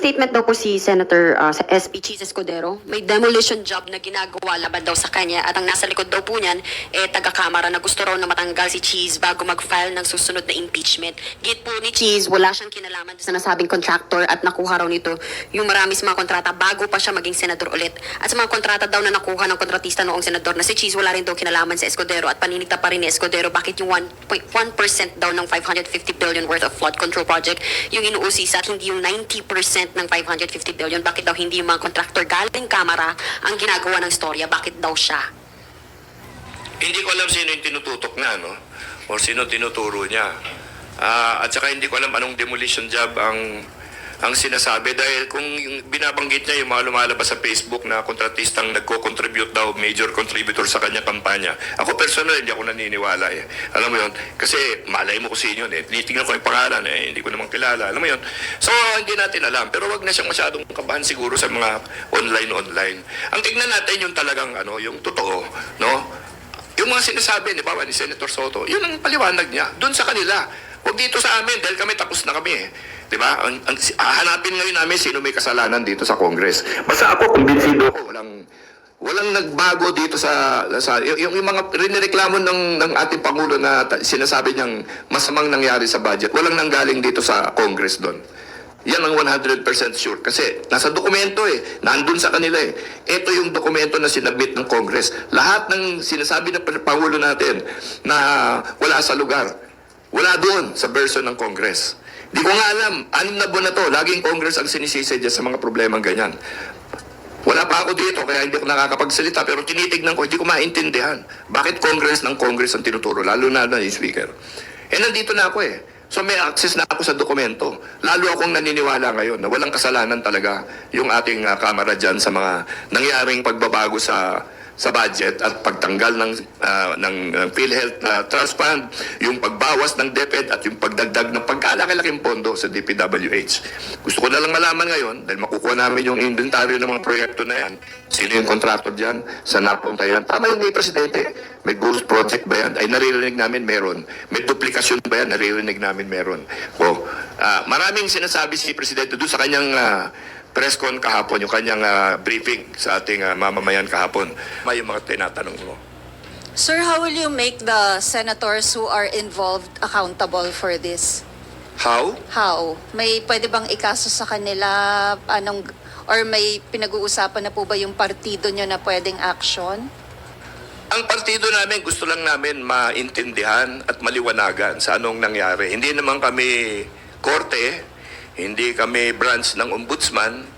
statement daw po si Senator sa SP Cheese Escudero, may demolition job na ginagawa laban daw sa kanya at ang nasa likod daw po niyan, taga-kamara na gusto raw na matanggal si Cheese bago mag-file ng susunod na impeachment. Git po ni Cheese, wala siyang kinalaman sa nasabing contractor at nakuha raw nito yung marami sa mga kontrata bago pa siya maging senador ulit. At sa mga kontrata daw na nakuha ng kontratista noong senador na si Cheese, wala rin daw kinalaman sa Escudero at paninigta pa rin ni Escudero bakit yung 1.1% daw ng 550 billion worth of flood control project yung inuusisa at hindi yung 90% ng 550 billion. Bakit daw hindi yung mga kontraktor galing kamara ang ginagawa ng storya? Bakit daw siya? Hindi ko alam sino yung tinututok na, no? O sino tinuturo niya. At saka hindi ko alam anong demolition job ang sinasabi dahil kung yung binabanggit niya yung mga lumalabas sa Facebook na kontratistang nagko-contribute daw, major contributor sa kanya kampanya. Ako personal, hindi ako naniniwala eh. Alam mo yun? Kasi malay mo kung sino yun eh. Tinitingnan ko yung pangalan eh, hindi ko naman kilala. Alam mo yun? So, hindi natin alam. Pero wag na siyang masyadong kabahan siguro sa mga online. Ang tignan natin yung talagang yung totoo, no? Yung mga sinasabi, di ba, ni Senator Soto, yun ang paliwanag niya. Doon sa kanila. Huwag dito sa amin dahil kami tapos na kami eh. Di ba? Hanapin ngayon namin sino may kasalanan dito sa Congress. Basta ako, kumbinsido ko, walang nagbago dito sa yung mga rinireklamo ng ating Pangulo na sinasabi niyang masamang nangyari sa budget, walang nanggaling dito sa Congress doon. Yan ang 100% sure. Kasi nasa dokumento eh. Nandun sa kanila eh. Ito yung dokumento na sinabit ng Congress. Lahat ng sinasabi ng Pangulo natin na wala sa lugar, wala doon sa version ng Congress. Di ko nga alam, 6 na buwan na to, laging Congress ang sinisisi dyan sa mga problemang ganyan. Wala pa ako dito, kaya hindi ko nakakapagsalita, pero tinitignan ko, hindi ko maintindihan. Bakit Congress ng Congress ang tinuturo, lalo na yung Speaker? Nandito na ako eh. So may access na ako sa dokumento. Lalo akong naniniwala ngayon na walang kasalanan talaga yung ating kamara dyan sa mga nangyaring pagbabago sa budget at pagtanggal ng PhilHealth Trust Fund, yung pagbawas ng DepEd at yung pagdagdag ng pagkalaki-laking pondo sa DPWH. Gusto ko na lang malaman ngayon, dahil makukuha namin yung inventory ng mga proyekto na yan, sino yung contractor dyan, sa napunta yan. Tama yun ni Presidente, may ghost project ba yan? Ay naririnig namin meron. May duplikasyon ba yan? Naririnig namin meron. Maraming sinasabi si Presidente doon sa kanyang press con kahapon, yung kanyang briefing sa ating mamamayan kahapon. May yung mga tinatanong mo. Sir, how will you make the senators who are involved accountable for this? How? How? May pwede bang ikaso sa kanila? Or may pinag-uusapan na po ba yung partido nyo na pwedeng action? Ang partido namin, gusto lang namin maintindihan at maliwanagan sa anong nangyari. Hindi naman kami korte, hindi kami branch ng ombudsman,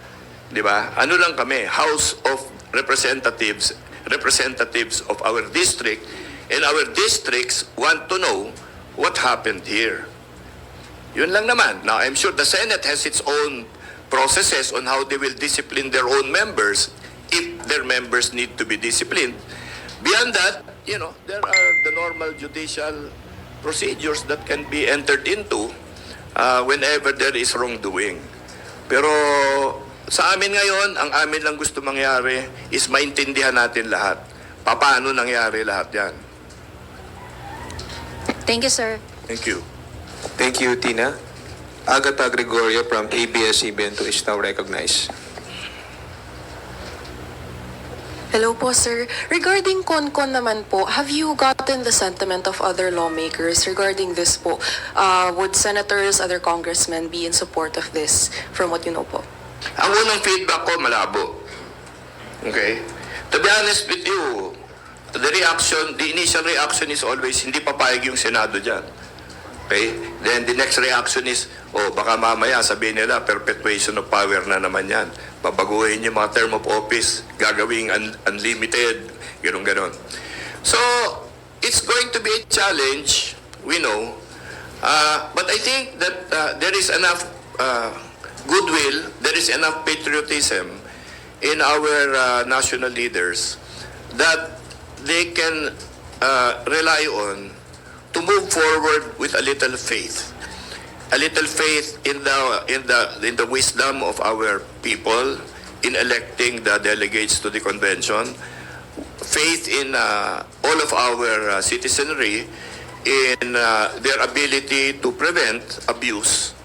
di ba? Ano lang kami, House of Representatives of our district, and our districts want to know what happened here. Yun lang naman. Now, I'm sure the Senate has its own processes on how they will discipline their own members if their members need to be disciplined. Beyond that, there are the normal judicial procedures that can be entered into whenever there is wrongdoing. Pero sa amin ngayon, ang amin lang gusto mangyari is maintindihan natin lahat. Paano nangyari lahat yan? Thank you, sir. Thank you. Thank you, Tina. Agatha Gregorio from ABS-CBN is now recognized. Hello po, sir. Regarding CONCON naman po, have you gotten the sentiment of other lawmakers regarding this po? Would senators, other congressmen be in support of this from what you know po? Ang unang feedback ko, malabo. Okay? To be honest with you, the initial reaction is always, hindi papayag yung Senado dyan. Okay? Then the next reaction is, baka mamaya sabihin nila, perpetuation of power na naman yan. Babaguhin yung mga term of office, gagawing unlimited, gano'n. So, it's going to be a challenge, we know. But I think that there is enough goodwill, there is enough patriotism in our national leaders that they can rely on to move forward with a little faith. A little faith in the wisdom of our people in electing the delegates to the convention, faith in all of our citizenry in their ability to prevent abuse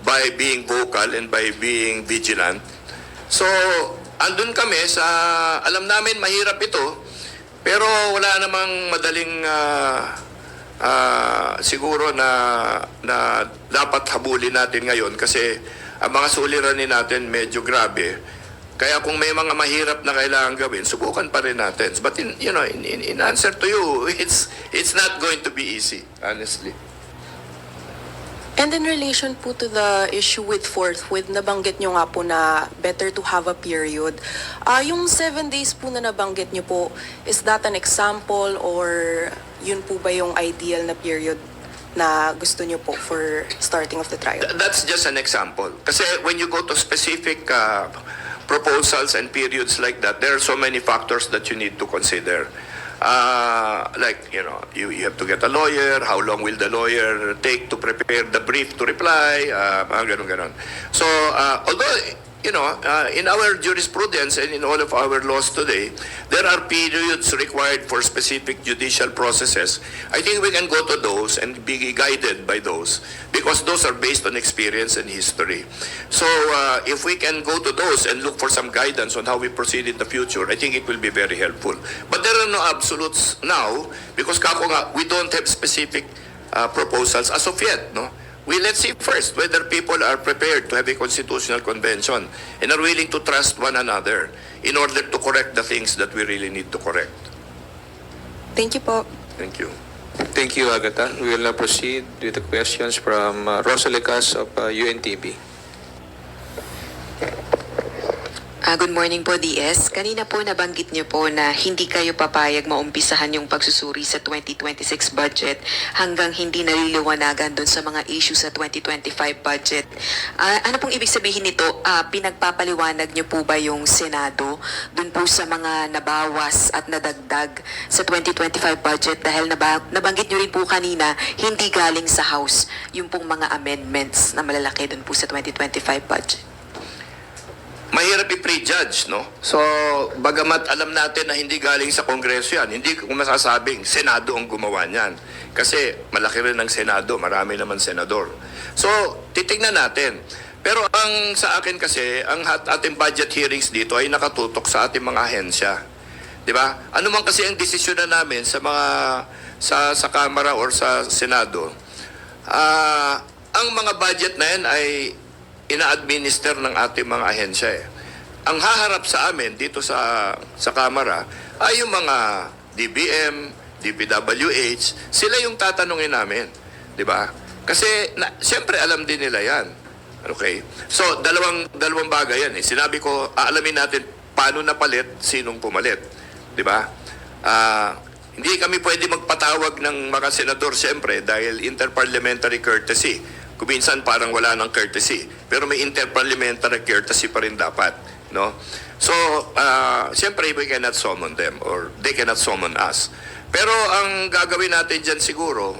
by being vocal and by being vigilant. So, andun kami sa, alam namin mahirap ito, pero wala namang madaling siguro na dapat habulin natin ngayon kasi ang mga suliranin natin medyo grabe. Kaya kung may mga mahirap na kailangan gawin, subukan pa rin natin. But in answer to you, it's not going to be easy, honestly. And in relation po to the issue with forthwith, nabanggit nyo nga po na better to have a period. Yung 7 days po na nabanggit nyo po, is that an example or yun po ba yung ideal na period na gusto nyo po for starting of the trial? That's just an example. Kasi when you go to specific proposals and periods like that, there are so many factors that you need to consider. Like, you have to get a lawyer. How long will the lawyer take to prepare the brief to reply? Mga ganun. So, although, in our jurisprudence and in all of our laws today, there are periods required for specific judicial processes. I think we can go to those and be guided by those because those are based on experience and history. So, if we can go to those and look for some guidance on how we proceed in the future, I think it will be very helpful. But there are no absolutes now because we don't have specific proposals as of yet, no? Let's see first whether people are prepared to have a constitutional convention and are willing to trust one another in order to correct the things that we really need to correct. Thank you po. Thank you. Thank you, Agatha. We will now proceed with the questions from Rosalie Cas of UNTV. Good morning po, DS. Kanina po nabanggit niyo po na hindi kayo papayag maumpisahan yung pagsusuri sa 2026 budget hanggang hindi naliliwanagan doon sa mga issue sa 2025 budget. Ano pong ibig sabihin nito? Pinagpapaliwanag niyo po ba yung Senado doon po sa mga nabawas at nadagdag sa 2025 budget dahil nabanggit niyo rin po kanina hindi galing sa House yung pong mga amendments na malalaki doon po sa 2025 budget? Mahirap i-prejudge, no? So, bagamat alam natin na hindi galing sa Kongreso yan, hindi ko masasabing Senado ang gumawa niyan. Kasi malaki rin ang Senado, marami naman senador. So, titignan natin. Pero ang sa akin kasi, ang ating budget hearings dito ay nakatutok sa ating mga ahensya. Di ba? Ano man kasi ang desisyon na namin sa mga sa Kamara or sa Senado, ang mga budget na yan ay ina-administer ng ating mga ahensya eh. Ang haharap sa amin dito sa Kamara ay yung mga DBM, DPWH, sila yung tatanungin namin, 'di ba? Kasi siyempre alam din nila 'yan. Okay? So, dalawang bagay 'yan eh. Sinabi ko, aalamin natin paano napalit, sinong pumalit, 'di ba? Hindi kami pwede magpatawag ng mga senador siyempre dahil interparliamentary courtesy. Kuminsan parang wala ng courtesy, pero may interparliamentary courtesy pa rin dapat, no? So, siyempre we cannot summon them or they cannot summon us. Pero ang gagawin natin dyan siguro,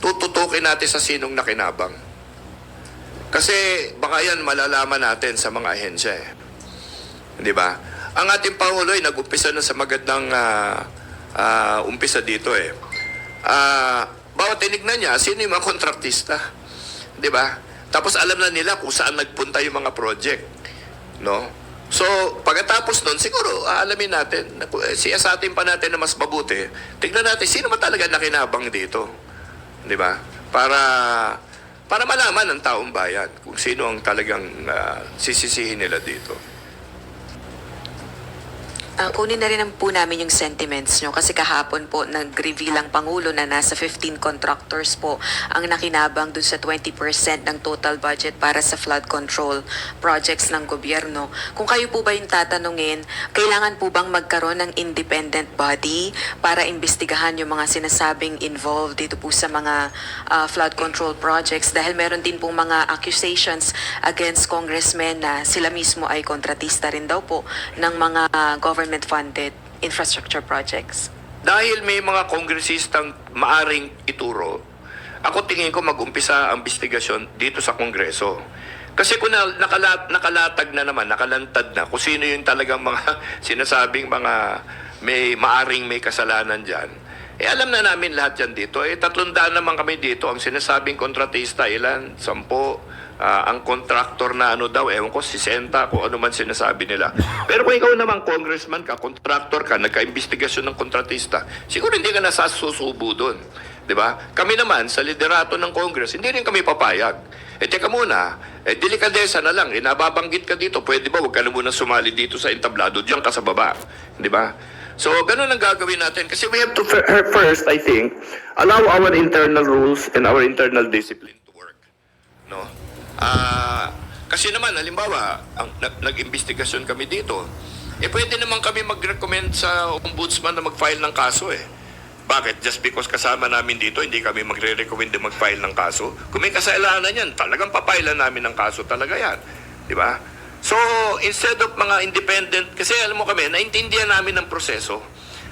tututukin natin sa sinong nakinabang. Kasi baka yan malalaman natin sa mga ahensya eh. Di ba? Ang ating Pangulo ay nag-umpisa na sa magandang umpisa dito eh. Bawat tinignan niya, sino yung mga kontraktista? 'Di ba? Tapos alam na nila kung saan nagpunta yung mga project, no? So, pagkatapos noon, siguro aalamin natin, siyasatin pa natin na mas mabuti. Tingnan natin sino ba talaga nakinabang dito. 'Di ba? Para malaman ng taong bayan kung sino ang talagang sisisihin nila dito. Kunin na rin po namin yung sentiments nyo kasi kahapon po nag-reveal ang Pangulo na nasa 15 contractors po ang nakinabang dun sa 20% ng total budget para sa flood control projects ng gobyerno. Kung kayo po ba yung tatanungin, kailangan po bang magkaroon ng independent body para imbestigahan yung mga sinasabing involved dito po sa mga flood control projects dahil meron din pong mga accusations against congressmen na sila mismo ay kontratista rin daw po ng mga government-funded infrastructure projects. Dahil may mga kongresistang maaring ituro, ako tingin ko mag-umpisa ang investigasyon dito sa Kongreso. Kasi kung nakalatag na naman, nakalantad na, kung sino yung talagang mga sinasabing mga maaring may kasalanan dyan, alam na namin lahat yan dito. 300 naman kami dito. Ang sinasabing kontratista, ilan? 10, ang contractor na ano daw, ewan ko, 60, kung ano man sinasabi nila. Pero kung ikaw naman, congressman ka, contractor ka, nagka-investigasyon ng kontratista, siguro hindi ka nasasusubo doon. Di ba? Kami naman, sa liderato ng Congress, hindi rin kami papayag. Teka muna, delikadesa na lang, nababanggit ka dito, pwede ba, huwag ka na muna sumali dito sa entablado, diyan ka sa baba. Di ba? So, ganun ang gagawin natin. Kasi we have to first, I think, allow our internal rules and our internal discipline to work. No? Kasi naman, halimbawa, nag-investigasyon kami dito, pwede naman kami mag-recommend sa ombudsman na mag-file ng kaso eh. Bakit? Just because kasama namin dito, hindi kami magre-recommend na mag-file ng kaso? Kung may kasalanan yan, talagang papailan namin ng kaso talaga yan. Di ba? So, instead of mga independent, kasi alam mo kami, naintindihan namin ang proseso.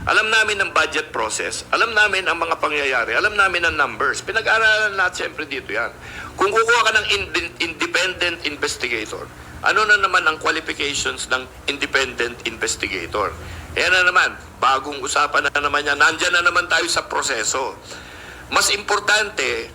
Alam namin ang budget process. Alam namin ang mga pangyayari. Alam namin ang numbers. Pinag-aaralan natin siyempre dito yan. Kung kukuha ka ng independent investigator, ano na naman ang qualifications ng independent investigator? Yan na naman, bagong usapan na naman yan. Nandyan na naman tayo sa proseso. Mas importante,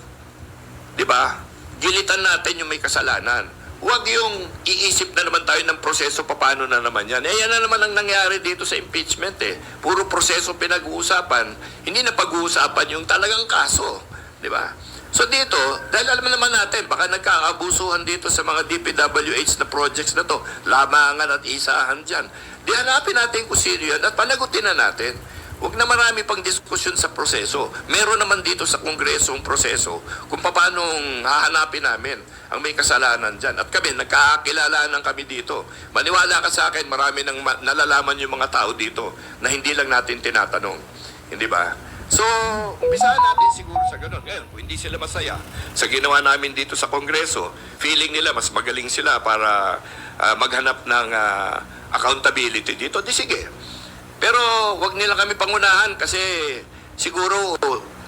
di ba, gilitan natin yung may kasalanan. Huwag yung iisip na naman tayo ng proseso, paano na naman yan. Yan na naman ang nangyari dito sa impeachment eh. Puro proseso pinag-uusapan, hindi na pag-uusapan yung talagang kaso. Di ba? So dito, dahil alam naman natin, baka nagkakabusuhan dito sa mga DPWH na projects na to, lamangan at isahan dyan. Di hanapin natin kung sino yan at panagutin na natin. Huwag na marami pang diskusyon sa proseso. Meron naman dito sa Kongreso ang proseso kung paano hahanapin namin ang may kasalanan dyan. At kami, nagkakakilalaan kami dito. Maniwala ka sa akin, marami nang nalalaman yung mga tao dito na hindi lang natin tinatanong. Hindi ba? So, umpisahan natin siguro sa ganun. Ngayon, kung hindi sila masaya sa ginawa namin dito sa Kongreso, feeling nila mas magaling sila para maghanap ng accountability dito, di sige. Pero wag nila kami pangunahan kasi siguro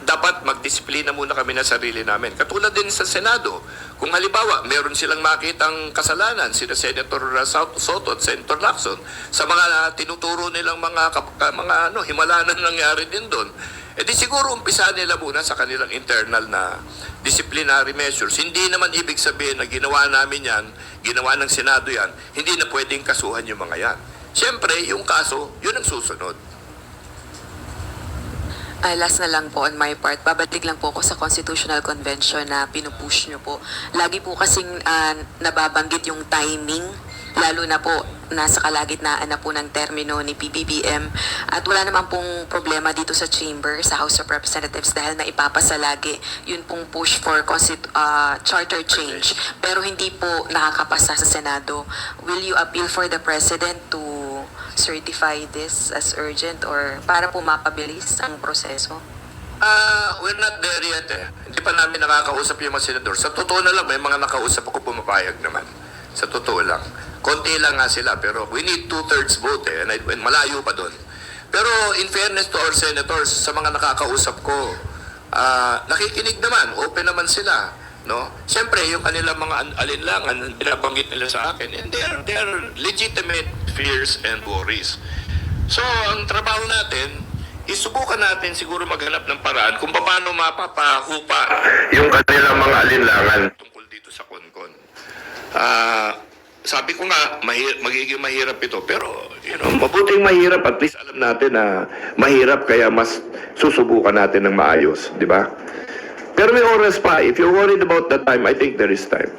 dapat magdisiplina muna kami na sarili namin. Katulad din sa Senado, kung halimbawa meron silang makitang kasalanan, sina Senator Soto at Senator Lacson, sa mga tinuturo nilang mga himala na nangyari din doon, di siguro umpisahan nila muna sa kanilang internal na disciplinary measures. Hindi naman ibig sabihin na ginawa namin yan, ginawa ng Senado yan, hindi na pwedeng kasuhan yung mga yan. Siyempre, yung kaso, yun ang susunod. Last na lang po on my part, babalik lang po ako sa Constitutional Convention na pinupush nyo po. Lagi po kasing nababanggit yung timing, lalo na po nasa kalagitnaan na po ng termino ni PBBM. At wala naman pong problema dito sa Chamber, sa House of Representatives dahil naipapasa lagi yun pong push for charter change. Pero hindi po nakakapasa sa Senado. Will you appeal for the President to certify this as urgent or para po mapabilis ang proseso? We're not there yet eh. Hindi pa namin nakakausap yung mga senador. Sa totoo na lang, may mga nakausap ako pumapayag naman. Sa totoo lang. Konti lang nga sila, pero we need 2/3 vote eh. And malayo pa doon. Pero in fairness to our senators, sa mga nakakausap ko, nakikinig naman, open naman sila. No? Siyempre, yung kanilang mga alinlangan, binabanggit nila sa akin, and they are legitimate fears and worries. So, ang trabaho natin, isubukan natin siguro maghanap ng paraan kung paano mapapahupa yung kanilang mga alinlangan tungkol dito sa Konkon. Sabi ko nga, magiging mahirap ito, pero mabuting mahirap, at least alam natin na mahirap, kaya mas susubukan natin ng maayos, di ba? Pero may oras pa. If you're worried about that time, I think there is time.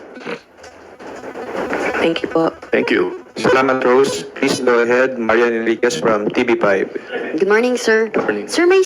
Thank you po. Thank you. Salamat, Rose. Please go ahead. Marian Enriquez from TV5. Good morning, sir. Good morning. Sir, may